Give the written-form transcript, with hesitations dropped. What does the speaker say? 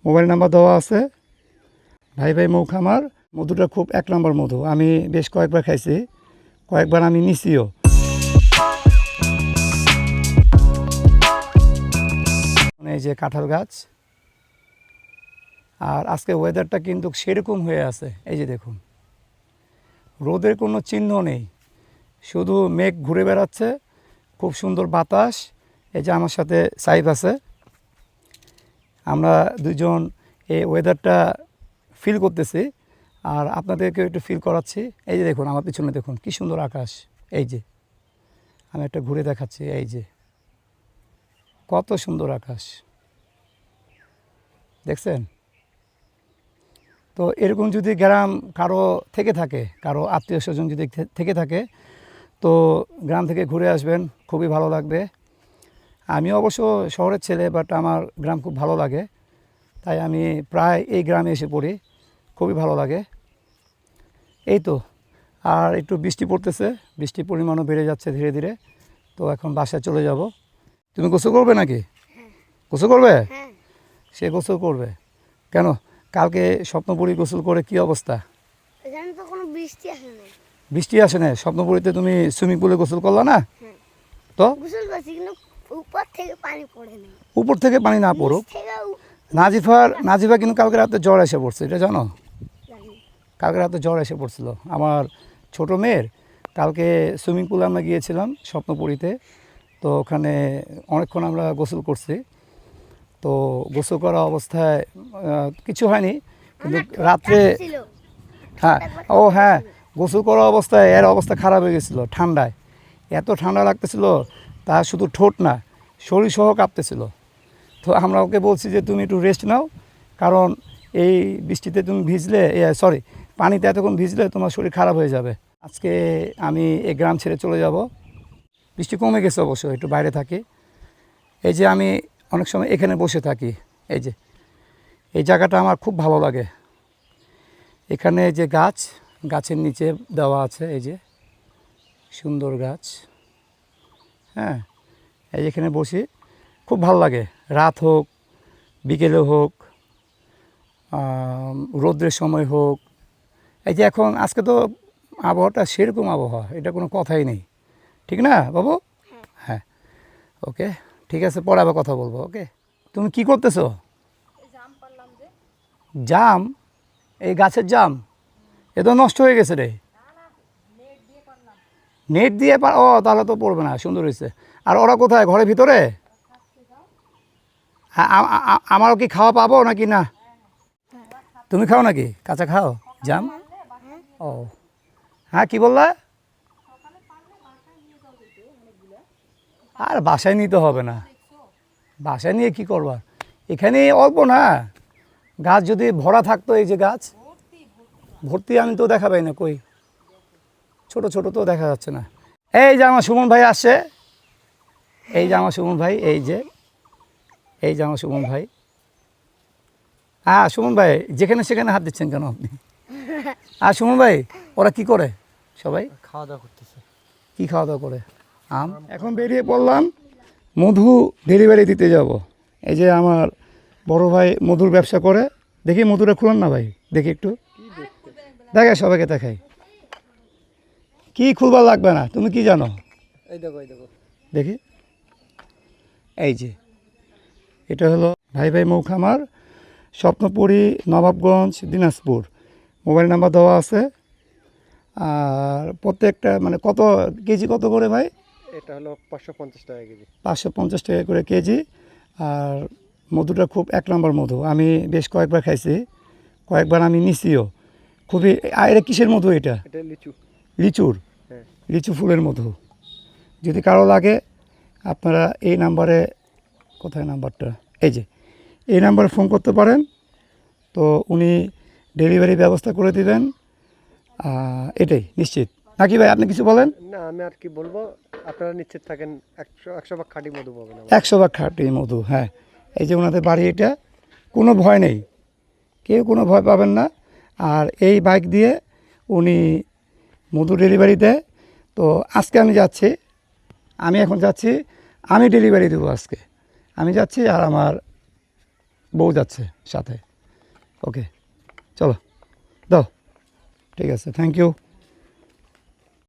Mobile number দেওয়া আছে। ভাই ভাই মৌ খামার, মধুটা খুব এক নম্বর মধু। আমি বেশ কয়েকবার খাইছি, কয়েকবার আমি নিছিও। এই যে কাঁঠাল গাছ, আর আজকে ওয়েদারটা কিন্তু সেরকম হয়ে আছে। এই যে দেখুন, রোদের কোনো চিহ্ন নেই, শুধু মেঘ ঘুরে বেড়াচ্ছে, খুব সুন্দর বাতাস। এই যে আমার সাথে সাইফ আছে, আমরা দুজন এই ওয়েদারটা ফিল করতেছি আর আপনাদেরকে একটু ফিল করাচ্ছি। এই যে দেখুন আমার পিছনে দেখুন কি সুন্দর আকাশ। এই যে আমি একটা ঘুরে দেখাচ্ছি, এই যে কত সুন্দর আকাশ দেখছেন। তো এরকম যদি গ্রাম কারো থেকে থাকে, কারো আত্মীয় স্বজন যদি থেকে থাকে, তো গ্রাম থেকে ঘুরে আসবেন, খুবই ভালো লাগবে। আমি অবশ্য শহরের ছেলে, বাট আমার গ্রাম খুব ভালো লাগে, তাই আমি প্রায় এই গ্রামে এসে পড়ি, খুবই ভালো লাগে। এই তো, আর একটু বৃষ্টি পড়তেছে, বৃষ্টির পরিমাণও বেড়ে যাচ্ছে ধীরে ধীরে। তো এখন বাসায় চলে যাব। তুমি গোসল করবে নাকি? গোসল করবে? সে গোসল করবে কেন? কালকে স্বপ্নপুরী গোসল করে কি অবস্থা? বৃষ্টি আসে না স্বপ্নপুরীতে, তুমি সুইমিং পুলে গোসল করলা না? তো উপর থেকে পানি না পড়ুক, নাজিফা কিন্তু কালকে রাতে জ্বর এসে পড়ছে, এটা জানো? কালকে রাতে জ্বর এসে পড়ছিল আমার ছোট মেয়ের। কালকে সুইমিং পুলে আমরা গিয়েছিলাম স্বপ্নপুরীতে, তো ওখানে অনেকক্ষণ আমরা গোসল করছি। তো গোসল করা অবস্থায় কিছু হয়নি, কিন্তু রাত্রে হ্যাঁ গোসল করা অবস্থায় এর অবস্থা খারাপ হয়ে গেছিলো ঠান্ডায়। এত ঠান্ডা লাগতেছিল, তা শুধু ঠোঁট না, শরীর সহ কাঁপতেছিল। তো আমরা ওকে বলছি যে তুমি একটু রেস্ট নাও, কারণ এই বৃষ্টিতে তুমি ভিজলে, পানিতে এতক্ষণ ভিজলে তোমার শরীর খারাপ হয়ে যাবে। আজকে আমি এই গ্রাম ছেড়ে চলে যাব। বৃষ্টি কমে গেছে অবশ্য, একটু বাইরে থাকি। এই যে আমি অনেক সময় এখানে বসে থাকি, এই যে এই জায়গাটা আমার খুব ভালো লাগে। এখানে যে গাছের নিচে দেওয়া আছে, এই যে সুন্দর গাছ, হ্যাঁ, এই এখানে বসি, খুব ভালো লাগে। রাত হোক, বিকেলে হোক, রৌদ্রের সময় হোক। এই যে এখন আজকে তো আবহাওয়াটা সেরকম আবহাওয়া, এটা কোনো কথাই নেই, ঠিক না বাবু? হ্যাঁ, ওকে, ঠিক আছে, পরে আবার কথা বলবো। ওকে, তুমি কি করতেছো? জাম? এই গাছের জাম? এ তো নষ্ট হয়ে গেছে রে। নেট দিয়ে ও তাহলে তো পড়বে না, সুন্দর হয়েছে। আর ওরা কোথায়, ঘরের ভিতরে? হ্যাঁ, আমারও কি খাওয়া পাবো নাকি না? তুমি খাও নাকি, কাঁচা খাও জাম? ও হ্যাঁ, কি বললা? আর বাসায় নিতে হবে না, বাসায় নিয়ে কি করবা? এখানে অল্প না, গাছ যদি ভরা থাকতো, এই যে গাছ ভর্তি, আমি তো দেখা পাই না, কই ছোট ছোট তো দেখা যাচ্ছে না। এই যে আমার সুমন ভাই আসছে, এই যে আমার সুমন ভাই, এই যে আমার সুমন ভাই। হ্যাঁ সুমন ভাই, যেখানে সেখানে হাত দিচ্ছেন কেন আপনি? আর সুমন ভাই, ওরা কি করে সবাই? খাওয়া দাওয়া করতেছে। কি খাওয়া দাওয়া করে? আম। এখন বেরিয়ে পড়লাম, মধু ডেলিভারি দিতে যাব। এই যে আমার বড় ভাই মধুর ব্যবসা করে। দেখি মধুটা খুলেন না ভাই, দেখি একটু দেখাই, সবাইকে দেখাই। কি খুলবার লাগবে না, তুমি কি জানো? এই দেখো, এই দেখো, দেখি। এই যে এটা হলো ভাই ভাই মৌ খামার, স্বপ্নপুরী, নবাবগঞ্জ, দিনাজপুর। মোবাইল নাম্বার দেওয়া আছে। আর প্রত্যেকটা মানে কত কেজি, কত করে ভাই? এটা হলো 550 টাকা কেজি। 550 টাকা করে কেজি। আর মধুটা খুব এক নম্বর মধু। আমি বেশ কয়েকবার খাইছি, কয়েকবার আমি নিছিও। খুবই, এটা কিসের মধু এটা? এটা লিচু। লিচুর? হ্যাঁ, লিচু ফুলের মধু। যদি কারো লাগে, আপনারা এই নাম্বারে, কোথায় নাম্বারটা, এই যে এই নাম্বারে ফোন করতে পারেন, তো উনি ডেলিভারি ব্যবস্থা করে দিবেন। এটাই নিশ্চিত নাকি ভাই, আপনি কিছু বলেন? না আমি আর কি বলবো, আপনারা নিশ্চিত থাকেন, 100 ভাগ খাঁটি মধু পাবেন। 100 ভাগ খাঁটি মধু, হ্যাঁ। এই যে ওনাদের বাড়ি, এটা কোনো ভয় নেই, কেউ কোনো ভয় পাবেন না। আর এই বাইক দিয়ে উনি মধু ডেলিভারি দেয়। তো আজকে আমি এখন যাচ্ছি, আমি ডেলিভারি দেবো আজকে। আমি যাচ্ছি, আর আমার বউ যাচ্ছে সাথে। ওকে, চলো দাও। ঠিক আছে, থ্যাংক ইউ।